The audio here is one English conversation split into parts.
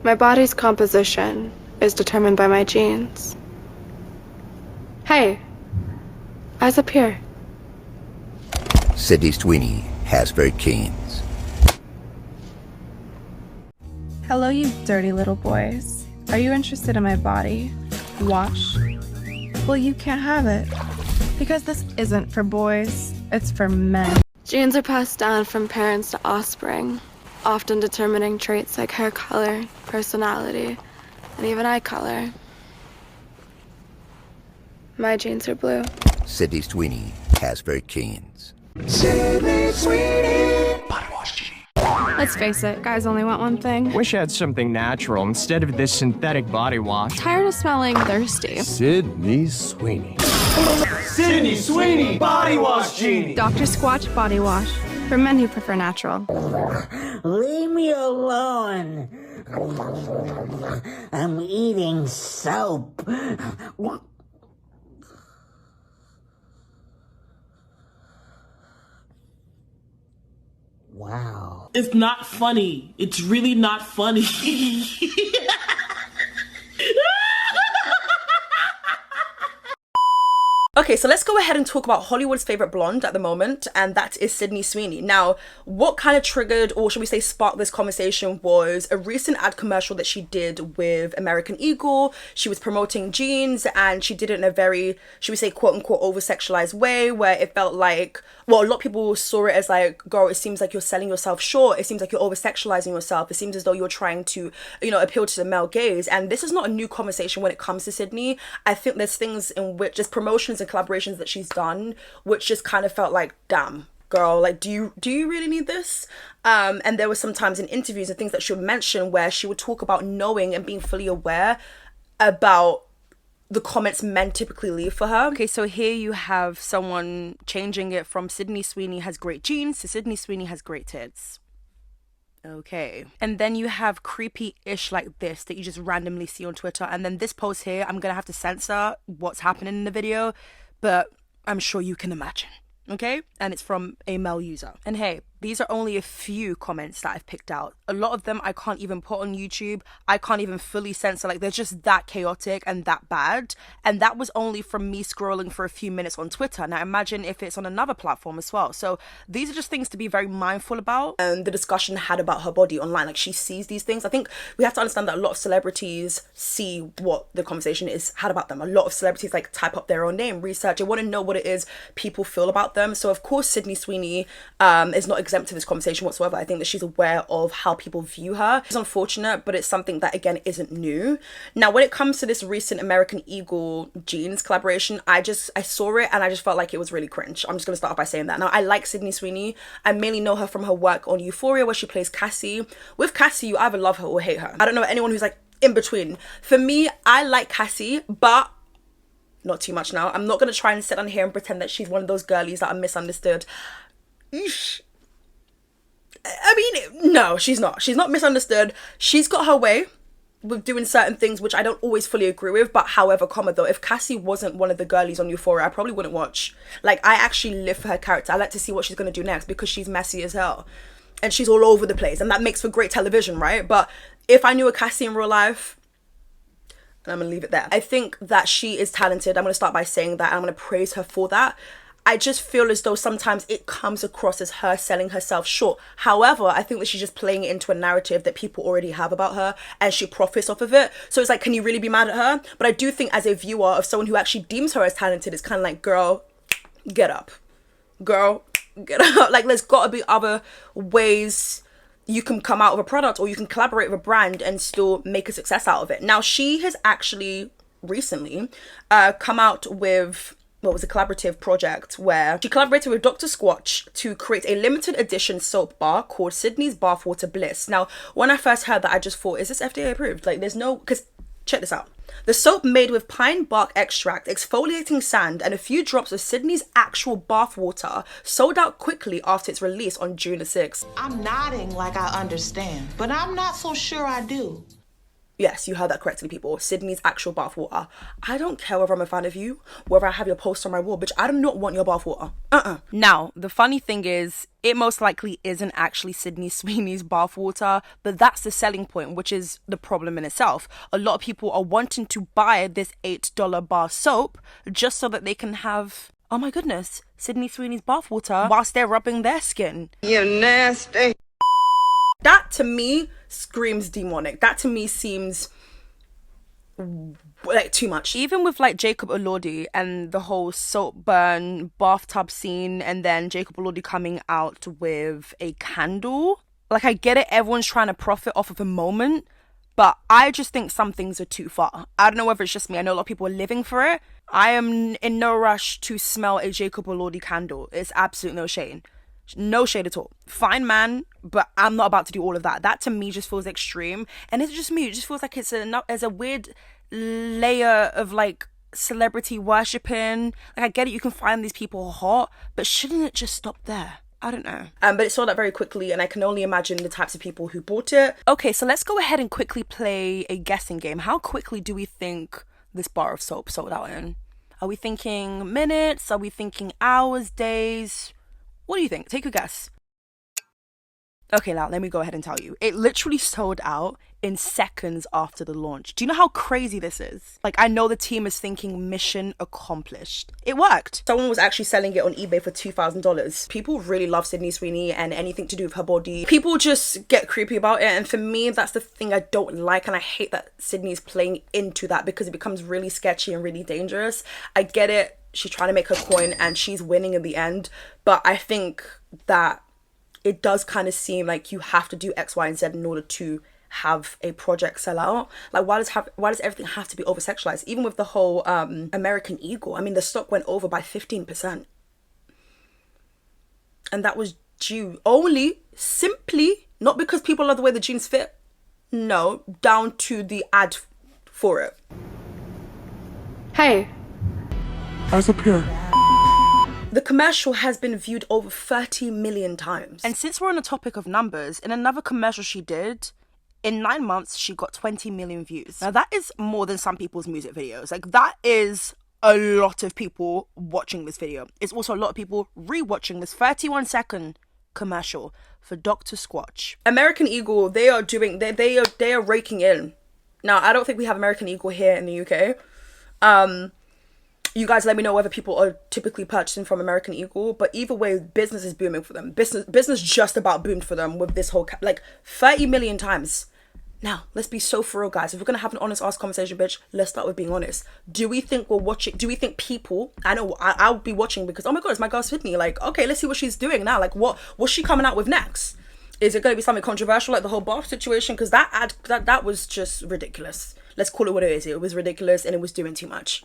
My body's composition is determined by my genes. Hey, eyes up here. Sydney Sweeney has very keens. Hello, you dirty little boys. Are you interested in my body? Wash? Well, you can't have it. Because this isn't for boys, it's for men. Genes are passed down from parents to offspring, often determining traits like hair color, personality, and even eye color. My genes are blue. Sydney Sweeney has very keens. Sydney Sweeney. Body wash, Genie. Let's face it, guys only want one thing. Wish I had something natural instead of this synthetic body wash. Tired of smelling thirsty. Sydney Sweeney. Sydney Sweeney Body Wash, Genie. Dr. Squatch Body Wash, for men who prefer natural. Leave me alone. I'm eating soap. Wow. It's not funny. It's really not funny. Okay, so let's go ahead and talk about Hollywood's favorite blonde at the moment, and that is Sydney Sweeney. Now, what kind of triggered, or should we say sparked this conversation, was a recent ad commercial that she did with American Eagle. She was promoting jeans, and she did it in a very, should we say, quote-unquote over-sexualized way, where it felt like, well, a lot of people saw it as like, girl, it seems like you're selling yourself short. It seems like you're over-sexualizing yourself. It seems as though you're trying to, you know, appeal to the male gaze. And this is not a new conversation when it comes to Sydney. I think there's things in which, just promotions and collaborations that she's done, which just kind of felt like, damn, girl, like, do you really need this? And there were some times in interviews and things that she would mention where she would talk about knowing and being fully aware about the comments men typically leave for her. Okay, so here you have someone changing it from Sydney Sweeney has great genes to Sydney Sweeney has great tits. Okay. And then you have creepy-ish like this that you just randomly see on Twitter. And then this post here, I'm gonna have to censor what's happening in the video, but I'm sure you can imagine. Okay? And it's from a male user. And hey, these are only a few comments that I've picked out. A lot of them I can't even put on YouTube. I can't even fully censor. Like, they're just that chaotic and that bad. And that was only from me scrolling for a few minutes on Twitter. Now imagine if it's on another platform as well. So these are just things to be very mindful about. And the discussion had about her body online, like she sees these things. I think we have to understand that a lot of celebrities see what the conversation is had about them. A lot of celebrities like type up their own name, research. They want to know what it is people feel about them. So of course Sydney Sweeney is not exempt to this conversation whatsoever. I think that she's aware of how people view her. It's unfortunate, but it's something that again isn't new. Now when it comes to this recent American Eagle jeans collaboration, I saw it and I just felt like it was really cringe. I'm just gonna start off by saying that. Now I like Sydney Sweeney. I mainly know her from her work on Euphoria where she plays Cassie. With Cassie, you either love her or hate her. I don't know anyone who's like in between. For me, I like Cassie, but not too much now. I'm not gonna try and sit on here and pretend that she's one of those girlies that are misunderstood. Eesh. I mean, no, she's not. She's not misunderstood. She's got her way with doing certain things which I don't always fully agree with, but however, though, if Cassie wasn't one of the girlies on Euphoria, I probably wouldn't watch. Like, I actually live for her character. I like to see what she's gonna do next because she's messy as hell. And she's all over the place, and that makes for great television, right? But if I knew a Cassie in real life, and I'm gonna leave it there. I think that she is talented. I'm gonna start by saying that. I'm gonna praise her for that. I just feel as though sometimes it comes across as her selling herself short. However, I think that she's just playing it into a narrative that people already have about her and she profits off of it. So it's like, can you really be mad at her? But I do think as a viewer of someone who actually deems her as talented, it's kind of like, girl, get up. Girl, get up. Like, there's got to be other ways you can come out of a product or you can collaborate with a brand and still make a success out of it. Now, she has actually recently come out with what was a collaborative project where she collaborated with Dr. Squatch to create a limited edition soap bar called Sydney's Bathwater Bliss. Now, when I first heard that, I just thought, is this FDA approved? Like, there's no, because check this out. The soap made with pine bark extract, exfoliating sand, and a few drops of Sydney's actual bathwater sold out quickly after its release on June the 6th. I'm nodding like I understand, but I'm not so sure I do. Yes, you heard that correctly, people. Sydney's actual bathwater. I don't care whether I'm a fan of you, whether I have your poster on my wall, bitch. I do not want your bathwater. Now, the funny thing is, it most likely isn't actually Sydney Sweeney's bathwater, but that's the selling point, which is the problem in itself. A lot of people are wanting to buy this $8 bar soap just so that they can have, oh my goodness, Sydney Sweeney's bathwater whilst they're rubbing their skin. You nasty. That to me screams demonic. That to me seems like too much. Even with like Jacob Elordi and the whole soap burn bathtub scene, and then Jacob Elordi coming out with a candle. Like, I get it, everyone's trying to profit off of a moment, but I just think some things are too far. I don't know whether it's just me. I know a lot of people are living for it. I am in no rush to smell a Jacob Elordi candle. It's absolute no shade. No shade at all. Fine man, but I'm not about to do all of that. That to me just feels extreme. And it's just me. It just feels like it's a weird layer of like celebrity worshipping. Like, I get it, you can find these people hot, but shouldn't it just stop there? I don't know. But it sold out very quickly, and I can only imagine the types of people who bought it. Okay, so let's go ahead and quickly play a guessing game. How quickly do we think this bar of soap sold out in? Are we thinking minutes? Are we thinking hours, days? What do you think? Take a guess. Okay, now let me go ahead and tell you. It literally sold out in seconds after the launch. Do you know how crazy this is? Like, I know the team is thinking mission accomplished. It worked. Someone was actually selling it on eBay for $2,000. People really love Sydney Sweeney and anything to do with her body. People just get creepy about it, and for me, that's the thing I don't like, and I hate that Sydney's playing into that because it becomes really sketchy and really dangerous. I get it. She's trying to make her coin and she's winning in the end, but I think that it does kind of seem like you have to do X, Y, and Z in order to have a project sell out. Like, why does everything have to be over sexualized? Even with the whole American Eagle, I mean, the stock went over by 15%, and that was due only simply not because people love the way the jeans fit, no, down to the ad for it. Hey. Eyes up here. The commercial has been viewed over 30 million times. And since we're on the topic of numbers, in another commercial she did, in 9 months, she got 20 million views. Now, that is more than some people's music videos. Like, that is a lot of people watching this video. It's also a lot of people rewatching this 31-second commercial for Dr. Squatch. American Eagle, they are raking in. Now, I don't think we have American Eagle here in the UK. You guys let me know whether people are typically purchasing from American Eagle, but either way, business is booming for them. Business just about boomed for them with this whole, like, 30 million times. Now, let's be so for real, guys. If we're going to have an honest ass conversation, bitch, let's start with being honest. Do we think we're watching, do we think people, I know I'll be watching because, oh my God, it's my girl Sydney. Like, okay, let's see what she's doing now. Like, what's she coming out with next? Is it going to be something controversial like the whole bath situation? Because that was just ridiculous. Let's call it what it is. It was ridiculous and it was doing too much.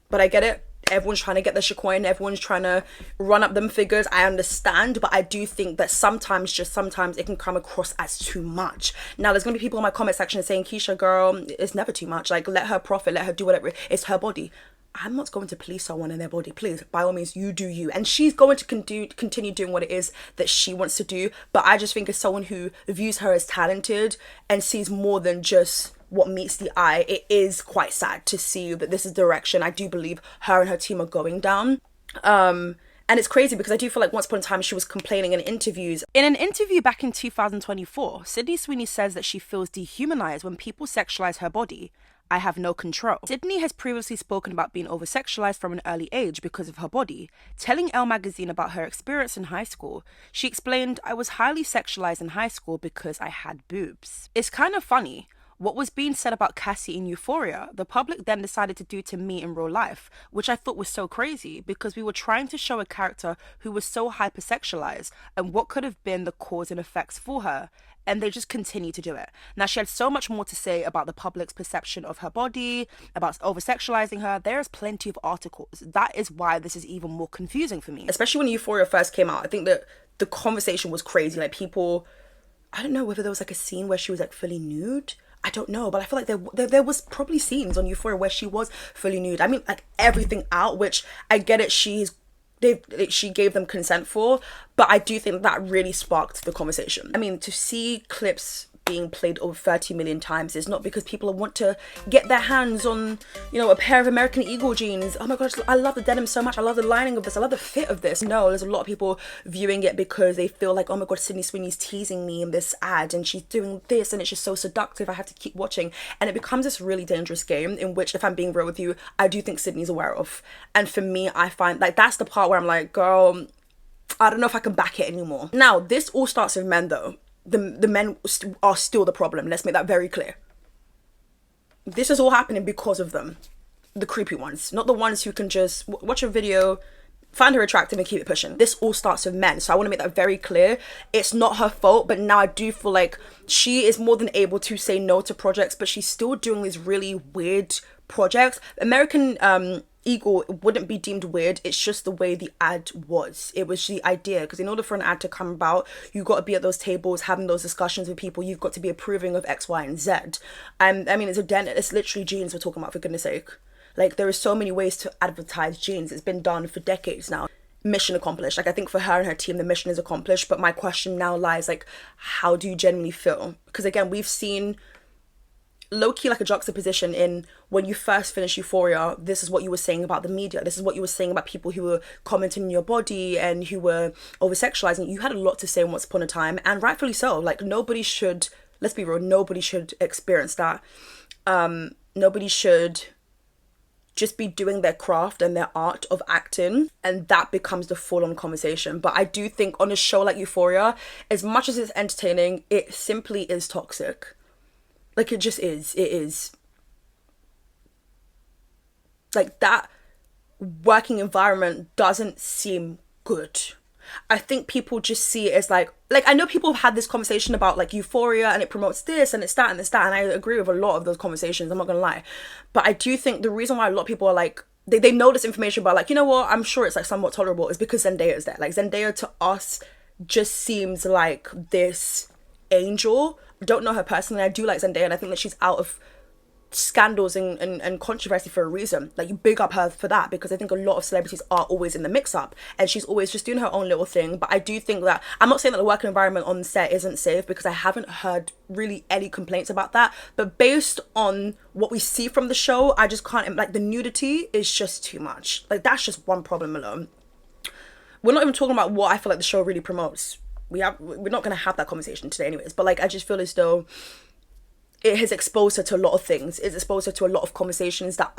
But I get it. Everyone's trying to get their shitcoin. Everyone's trying to run up them figures. I understand. But I do think that sometimes it can come across as too much. Now, there's going to be people in my comment section saying, Keisha, girl, it's never too much. Like, let her profit. Let her do whatever. It's her body. I'm not going to police someone in their body. Please, by all means, you do you. And she's going to continue doing what it is that she wants to do. But I just think as someone who views her as talented and sees more than just what meets the eye, it is quite sad to see that this is the direction I do believe her and her team are going down. And it's crazy because I do feel like once upon a time she was complaining in interviews. In an interview back in 2024, Sydney Sweeney says that she feels dehumanized when people sexualize her body. I have no control. Sydney has previously spoken about being over-sexualized from an early age because of her body. Telling Elle magazine about her experience in high school, she explained, I was highly sexualized in high school because I had boobs. It's kind of funny. What was being said about Cassie in Euphoria, the public then decided to do to me in real life, which I thought was so crazy because we were trying to show a character who was so hypersexualized and what could have been the cause and effects for her. And they just continue to do it. Now, she had so much more to say about the public's perception of her body, about over-sexualizing her. There's plenty of articles. That is why this is even more confusing for me. Especially when Euphoria first came out, I think that the conversation was crazy. Like, people, I don't know whether there was like a scene where she was like fully nude. I don't know, but I feel like there was probably scenes on Euphoria where she was fully nude. I mean, like, everything out, which I get it, she gave them consent for, but I do think that really sparked the conversation. I mean, to see clips being played over 30 million times is not because people want to get their hands on, you know, a pair of American Eagle jeans. Oh my gosh, I love the denim so much. I love the lining of this. I love the fit of this. No, there's a lot of people viewing it because they feel like, oh my god, Sydney Sweeney's teasing me in this ad and she's doing this and it's just so seductive. I have to keep watching. And it becomes this really dangerous game in which, if I'm being real with you, I do think Sydney's aware of. And for me, I find like that's the part where I'm like, girl, I don't know if I can back it anymore. Now, this all starts with men though. The men are still the problem. Let's make that very clear. This is all happening because of them. The creepy ones. Not the ones who can just watch a video, find her attractive and keep it pushing. This all starts with men. So I want to make that very clear. It's not her fault, but now I do feel like she is more than able to say no to projects, but she's still doing these really weird projects. American Eagle wouldn't be deemed weird. It's just the way the ad was. It was the idea, because in order for an ad to come about, you got to be at those tables having those discussions with people. You've got to be approving of X, Y, and Z. I mean, it's literally jeans we're talking about, for goodness sake. Like, there are so many ways to advertise jeans. It's been done for decades now. Mission accomplished. Like, I think for her and her team, the mission is accomplished. But my question now lies, like, how do you genuinely feel? Because again, we've seen low-key like a juxtaposition in when you first finished Euphoria. This is what you were saying about the media. This is what you were saying about people who were commenting on your body and who were over-sexualizing. You had a lot to say once upon a time, and rightfully so. Like, nobody should, let's be real, nobody should experience that. Nobody should just be doing their craft and their art of acting, and that becomes the full-on conversation. But I do think on a show like Euphoria, as much as it's entertaining, it simply is toxic. Like, it just is. It is. Like, that working environment doesn't seem good. I think people just see it as like, I know people have had this conversation about like Euphoria and it promotes this and it's that and it's that. And I agree with a lot of those conversations. I'm not going to lie. But I do think the reason why a lot of people are like, they know this information, but like, you know what? I'm sure it's like somewhat tolerable, is because Zendaya is there. Like, Zendaya to us just seems like this angel. I don't know her personally. I do like Zendaya, and I think that she's out of scandals and controversy for a reason. Like, you big up her for that, because I think a lot of celebrities are always in the mix-up and she's always just doing her own little thing. But I do think that, I'm not saying that the working environment on set isn't safe, because I haven't heard really any complaints about that, but based on what we see from the show, I just can't, like, the nudity is just too much. Like, that's just one problem alone. We're not even talking about what I feel like the show really promotes. We're not going to have that conversation today anyways, but like, I just feel as though it has exposed her to a lot of things. It's exposed her to a lot of conversations that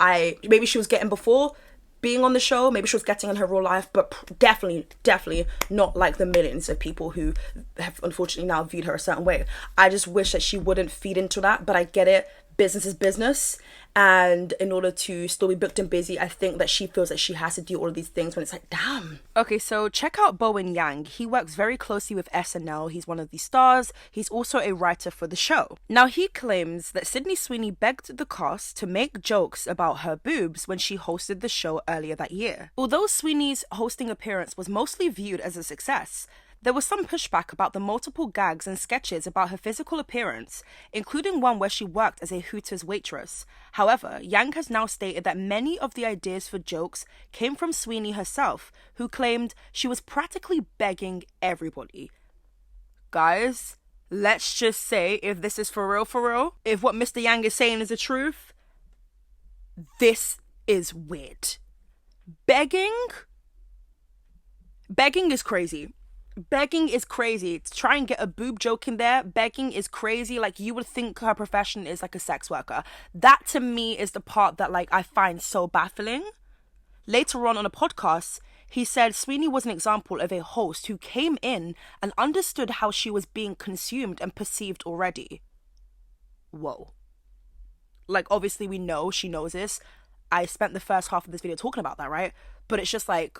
maybe she was getting before being on the show, maybe she was getting in her real life, but definitely not like the millions of people who have unfortunately now viewed her a certain way. I just wish that she wouldn't feed into that, but I get it. Business is business, and in order to still be booked and busy, I think that she feels that she has to do all of these things when it's like, damn. Okay, so check out Bowen Yang. He works very closely with SNL. He's one of the stars. He's also a writer for the show. Now, he claims that Sydney Sweeney begged the cast to make jokes about her boobs when she hosted the show earlier that year. Although Sweeney's hosting appearance was mostly viewed as a success, there was some pushback about the multiple gags and sketches about her physical appearance, including one where she worked as a Hooters waitress. However, Yang has now stated that many of the ideas for jokes came from Sweeney herself, who claimed she was practically begging everybody. Guys, let's just say, if this is for real, if what Mr. Yang is saying is the truth, this is weird. Begging is crazy. Begging is crazy. To try and get a boob joke in there, begging is crazy. Like, you would think her profession is like a sex worker. That to me is the part that like I find so baffling. Later on a podcast, he said Sweeney was an example of a host who came in and understood how she was being consumed and perceived already. Whoa. Like, obviously we know she knows this. I spent the first half of this video talking about that, right? But it's just like,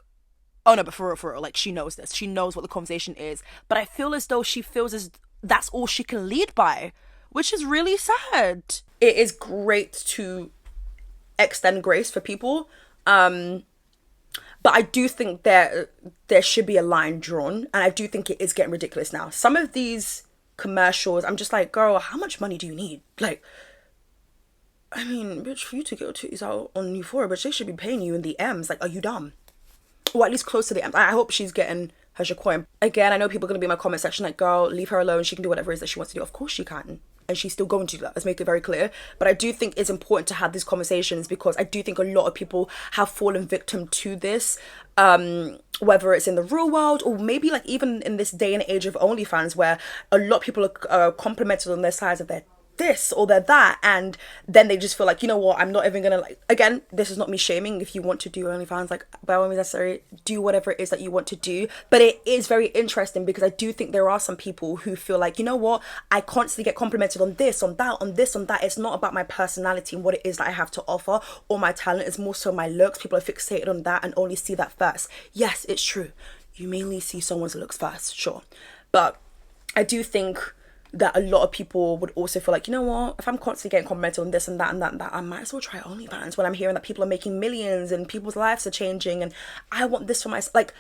oh no, but for real, like, she knows this. She knows what the conversation is. But I feel as though she feels as that's all she can lead by, which is really sad. It is great to extend grace for people. But I do think there should be a line drawn. And I do think it is getting ridiculous now. Some of these commercials, I'm just like, girl, how much money do you need? Like, I mean, bitch, for you to get your titties out on Euphoria, but they should be paying you in the M's. Like, are you dumb? Or at least close to the M's. I hope she's getting Here's your coin. Again, I know people are going to be in my comment section like, girl, leave her alone. She can do whatever it is that she wants to do. Of course she can. And she's still going to do that. Let's make it very clear. But I do think it's important to have these conversations because I do think a lot of people have fallen victim to this. Whether it's in the real world or maybe like even in this day and age of OnlyFans where a lot of people are complimented on their size of their this or they're that, and then they just feel like, you know what, I'm not even gonna, like, again, this is not me shaming. If you want to do OnlyFans, like, by all means necessary, do whatever it is that you want to do. But it is very interesting because I do think there are some people who feel like, you know what, I constantly get complimented on this, on that, on this, on that. It's not about my personality and what it is that I have to offer or my talent. It's more so my looks. People are fixated on that and only see that first. Yes, it's true, you mainly see someone's looks first, sure, but I do think that a lot of people would also feel like, you know what, if I'm constantly getting complimented on this and that and that and that, I might as well try OnlyFans when I'm hearing that people are making millions and people's lives are changing and I want this for myself. Like,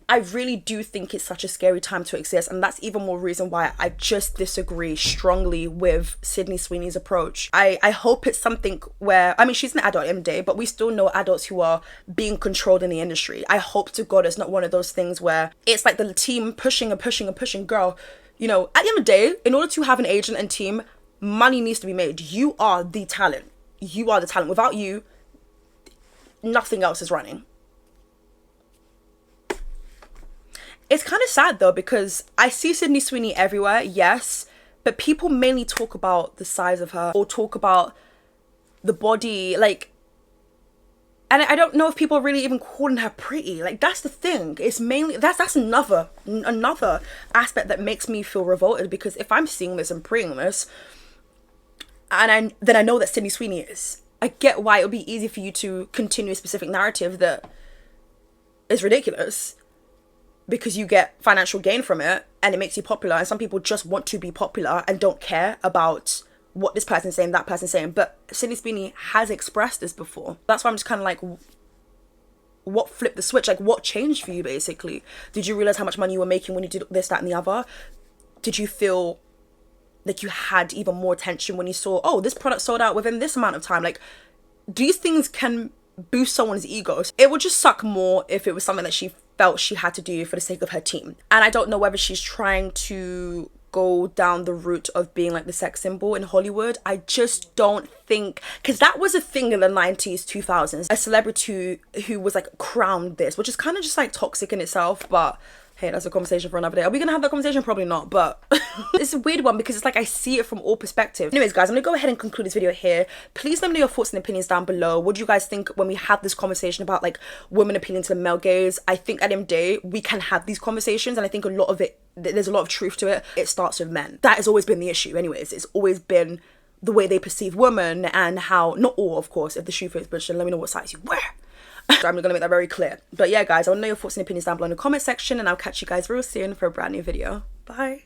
I really do think it's such a scary time to exist, and that's even more reason why I just disagree strongly with Sydney Sweeney's approach. I hope it's something where, I mean, she's an adult in the day, but we still know adults who are being controlled in the industry. I hope to God it's not one of those things where it's like the team pushing and pushing and pushing. Girl, you know, at the end of the day, in order to have an agent and team, money needs to be made. You are the talent. You are the talent. Without you, nothing else is running. It's kind of sad though, because I see Sydney Sweeney everywhere, yes, but people mainly talk about the size of her or talk about the body, like, and I don't know if people are really even calling her pretty. Like, that's the thing. It's mainly, that's another aspect that makes me feel revolted, because if I'm seeing this and preying this, and then I know that Sydney Sweeney is, I get why it would be easy for you to continue a specific narrative that is ridiculous, because you get financial gain from it and it makes you popular, and some people just want to be popular and don't care about what this person's saying, that person's saying. But Sydney Sweeney has expressed this before. That's why I'm just kind of like, what flipped the switch? Like, what changed for you, basically? Did you realize how much money you were making when you did this, that, and the other? Did you feel like you had even more attention when you saw, oh, this product sold out within this amount of time? Like, these things can boost someone's egos. It would just suck more if it was something that she felt she had to do for the sake of her team. And I don't know whether she's trying to go down the route of being like the sex symbol in Hollywood. I just don't think, because that was a thing in the 90s, 2000s, a celebrity who was like crowned this, which is kind of just like toxic in itself. But hey, that's a conversation for another day. Are we gonna have that conversation? Probably not, but it's a weird one because it's like I see it from all perspectives. Anyways, guys, I'm gonna go ahead and conclude this video here. Please let me know your thoughts and opinions down below. What do you guys think when we have this conversation about like women appealing to the male gaze? I think at the end of the day, we can have these conversations, and I think a lot of it, there's a lot of truth to it. It starts with men. That has always been the issue anyways. It's always been the way they perceive women, and how, not all of course, if the shoe fits, but let me know what size you wear. So I'm gonna make that very clear. But yeah, guys, I want to know your thoughts and opinions down below in the comment section, and I'll catch you guys real soon for a brand new video. Bye.